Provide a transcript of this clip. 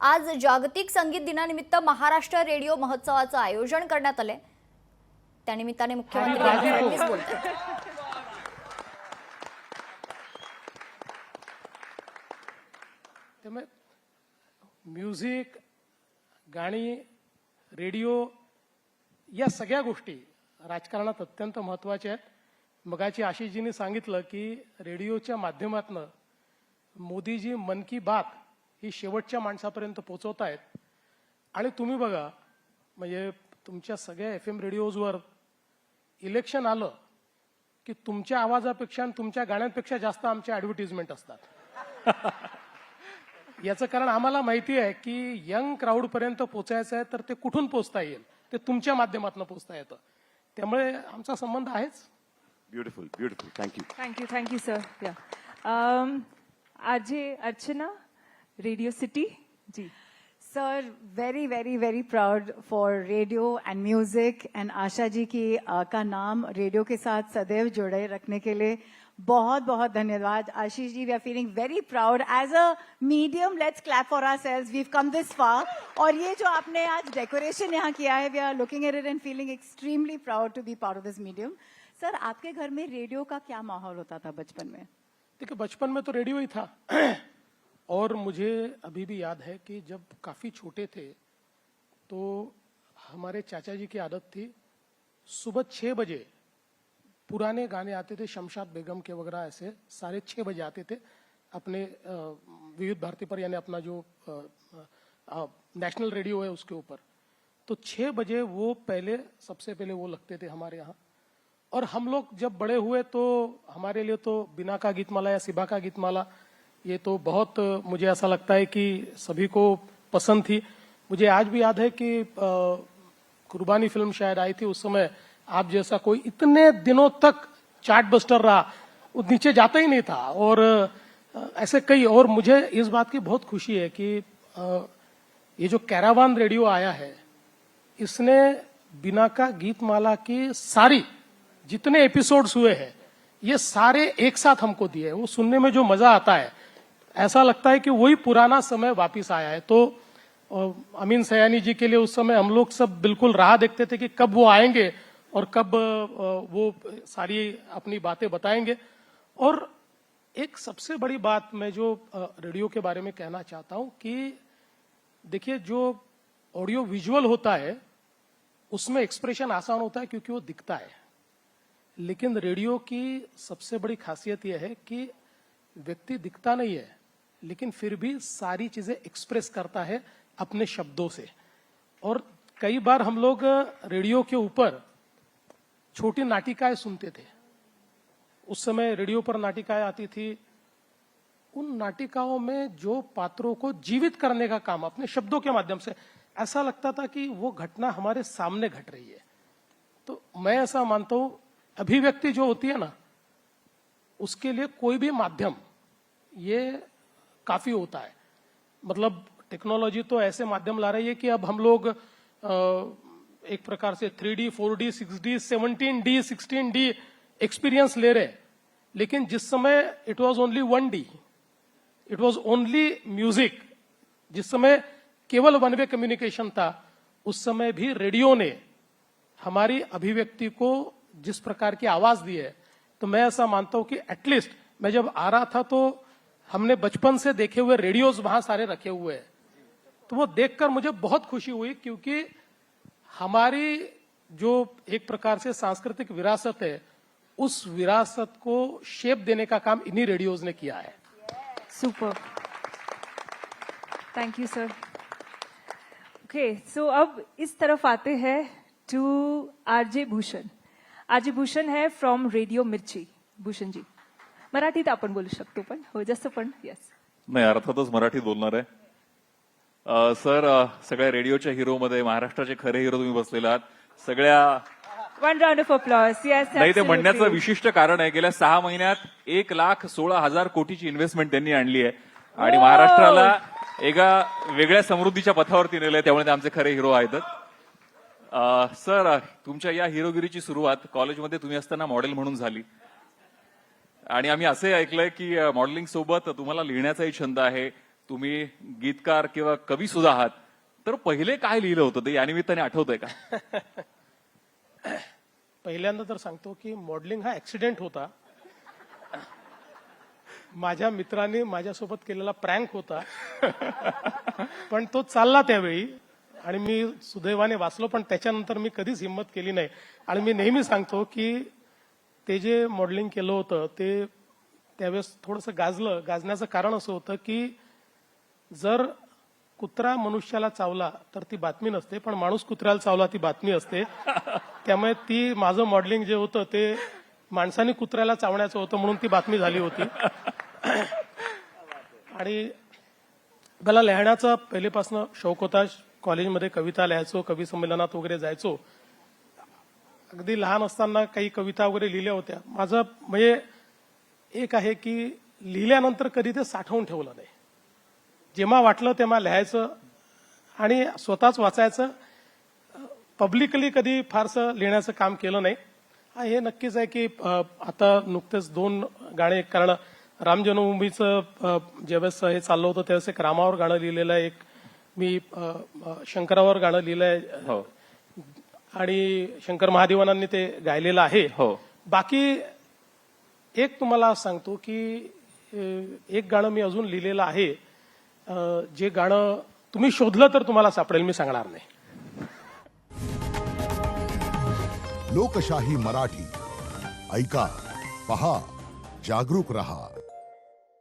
आज जागतिक संगीत दिनानिमित्त महाराष्ट्र रेडिओ महोत्सवाचं आयोजन करण्यात आले। त्यानिमित्ताने मुख्यमंत्री देवेंद्र फडणवीस बोलतात। त्यामुळे म्युझिक, गाणी, रेडिओ या सगळ्या गोष्टी राजकारणात अत्यंत महत्त्वाच्या आहेत। मगाची आशिषजींनी सांगितलं की रेडिओच्या माध्यमातून मोदीजी मन की बात ही शेवटच्या माणसापर्यंत पोहोचवत आहेत। आणि तुम्ही बघा, म्हणजे तुमच्या सगळ्या FM रेडिओजवर इलेक्शन आलं की तुमच्या आवाजापेक्षा आणि तुमच्या गाण्यांपेक्षा जास्त आमच्या ॲडव्हर्टाइजमेंट असतात। याचं कारण आम्हाला माहिती आहे की यंग क्राऊडपर्यंत पोचायचं आहे, तर ते कुठून पोचता येईल, ते तुमच्या माध्यमातून पोचता येतं। त्यामुळे आमचा संबंध आहेच। Beautiful beautiful, thank you sir. RJ Archana, Radio City ji. Sir, very proud for radio and music and Asha ji की का नाम रेडियो के साथ सदैव जुड़े रखने के लिए बहुत बहुत धन्यवाद। Ashish ji, we are feeling very proud as a medium. Let's clap for ourselves. We've come this far. और ये जो आपने आज डेकोरेशन यहाँ किया है, we are looking at it and feeling extremely proud to be part of this medium. Sir, आपके घर में रेडियो का क्या माहौल होता था बचपन में? देखिए, बचपन में तो रेडियो ही था। और मुझे अभी भी याद है कि जब काफी छोटे थे तो हमारे चाचा जी की आदत थी, सुबह 6 बजे पुराने गाने आते थे, शमशाद बेगम के वगैरह, ऐसे साढ़े 6 बजे आते थे अपने विविध भारती पर, यानी अपना जो नेशनल रेडियो है उसके ऊपर। तो 6 बजे वो सबसे पहले वो लगते थे हमारे यहाँ। और हम लोग जब बड़े हुए तो हमारे लिए तो बिना का गीतमाला या सिबा का गीतमाला, ये तो बहुत, मुझे ऐसा लगता है कि सभी को पसंद थी। मुझे आज भी याद है कि कुर्बानी फिल्म शायद आई थी उस समय, आप जैसा कोई इतने दिनों तक चार्ट बस्टर रहा, वो नीचे जाता ही नहीं था। और ऐसे कई, और मुझे इस बात की बहुत खुशी है कि ये जो कैरावान रेडियो आया है, इसने बिना का गीतमाला की सारी जितने एपिसोड्स हुए हैं, ये सारे एक साथ हमको दिए। वो सुनने में जो मजा आता है, ऐसा लगता है कि वही पुराना समय वापिस आया है। तो अमीन सयानी जी के लिए उस समय हम लोग सब बिल्कुल राह देखते थे कि कब वो आएंगे और कब वो सारी अपनी बातें बताएंगे। और एक सबसे बड़ी बात मैं जो रेडियो के बारे में कहना चाहता हूं कि देखिए, जो ऑडियो विजुअल होता है उसमें एक्सप्रेशन आसान होता है क्योंकि वो दिखता है। लेकिन रेडियो की सबसे बड़ी खासियत यह है कि व्यक्ति दिखता नहीं है, लेकिन फिर भी सारी चीजें एक्सप्रेस करता है अपने शब्दों से। और कई बार हम लोग रेडियो के ऊपर छोटी नाटिकाएं सुनते थे। उस समय रेडियो पर नाटिकाएं आती थी। उन नाटिकाओं में जो पात्रों को जीवित करने का काम अपने शब्दों के माध्यम से, ऐसा लगता था कि वो घटना हमारे सामने घट रही है। तो मैं ऐसा मानता हूं, अभिव्यक्ति जो होती है ना, उसके लिए कोई भी माध्यम ये काफी होता है। मतलब टेक्नोलॉजी तो ऐसे माध्यम ला रही है कि अब हम लोग एक प्रकार से 3D, 4D, 6D, 17D, 16D experience ले रहे हैं। लेकिन जिस समय it was only 1D, it was only music, जिस समय केवल वन वे कम्युनिकेशन था, उस समय भी रेडियो ने हमारी अभिव्यक्ति को जिस प्रकार की आवाज दी है, तो मैं ऐसा मानता हूं कि एटलीस्ट मैं जब आ रहा था तो हमने बचपन से देखे हुए रेडियोज वहां सारे रखे हुए हैं। तो वो देखकर मुझे बहुत खुशी हुई, क्योंकि हमारी जो एक प्रकार से सांस्कृतिक विरासत है, उस विरासत को शेप देने का काम इन्हीं रेडियोज ने किया है। Super, thank you sir. Okay, so अब इस तरफ आते हैं to RJ Bhushan. RJ Bhushan है फ्रॉम रेडिओ मिर्ची। भूषण जी, मराठीत आपण बोलू शकतो, पण हो जसं पण यस। नाही, अर्थातच मराठीत बोलणार आहे। सर, सगळ्या रेडिओच्या हिरो मध्ये महाराष्ट्राचे खरे हिरो तुम्ही बसलेले आहात। सगळ्या one round of applause. Yes, नाही, ते म्हणण्याचं विशिष्ट कारण आहे, गेल्या 6 महिन्यात 1,16,000 कोटीची इन्व्हेस्टमेंट त्यांनी आणली आहे आणि महाराष्ट्राला एका वेगळ्या समृद्धीच्या पथावरती नेलंय। त्यामुळे ते आमचे खरे हिरो आहेत। सर, तुमच्या या हिरोगिरीची सुरुवात कॉलेजमध्ये तुम्ही असताना मॉडेल म्हणून झाली आणि आम्ही असे ऐकलंय की मॉडेलिंग सोबत तुम्हाला लिहिण्याचाही छंद आहे, तुम्ही गीतकार किंवा कवी सुद्धा आहात, तर पहिले काय लिहिलं होतं ते या निमित्ताने आठवतंय का? पहिल्यांदा तर सांगतो की मॉडेलिंग हा ऍक्सिडेंट होता. माझ्या मित्राने माझ्यासोबत केलेला प्रँक होता. पण तो चालला त्यावेळी आणि मी सुदैवाने वाचलो, पण त्याच्यानंतर मी कधीच हिंमत केली नाही. आणि मी नेहमी सांगतो की ते जे मॉडेलिंग केलं होतं ते त्यावेळेस थोडंसं गाजण्याचं कारण असं होतं की जर कुत्रा मनुष्याला चावला तर ती बातमी नसते, पण माणूस कुत्र्याला चावला ती बातमी असते. त्यामुळे ती माझं मॉडेलिंग जे होतं ते माणसाने कुत्र्याला चावण्याचं होतं म्हणून ती बातमी झाली होती. आणि मला लिहिण्याचा पहिलेपासून शौक होता. कॉलेजमध्ये कविता लिहायचो, कवी संमेलनात वगैरे जायचो. अगदी लहान असताना काही कविता वगैरे लिहिल्या होत्या. माझं म्हणजे एक आहे की लिहिल्यानंतर कधी ते साठवून ठेवलं नाही. जेव्हा वाटलं तेव्हा लिहायचं आणि स्वतःच वाचायचं. पब्लिकली कधी फारसं लिहिण्याचं काम केलं नाही. हे नक्कीच आहे की आता नुकतेच 2 गाणे, कारण राम जन्मभूमीचं ज्यावेळेस हे चाललं होतं त्यावेळेस एक रामावर गाणं लिहिलेलं आहे, एक मी शंकरावर गाणं लिहिलंय हो आणि शंकर महादेवानांनी ते गायलेलं आहे. हो. बाकी एक तुम्हाला सांगतो की एक गाणं मी अजून लिहिलेलं आहे, जे गाणं तुम्ही शोधलं तर तुम्हाला सापडेल, मी सांगणार नाही. लोकशाही मराठी ऐका, पहा, जागरूक रहा.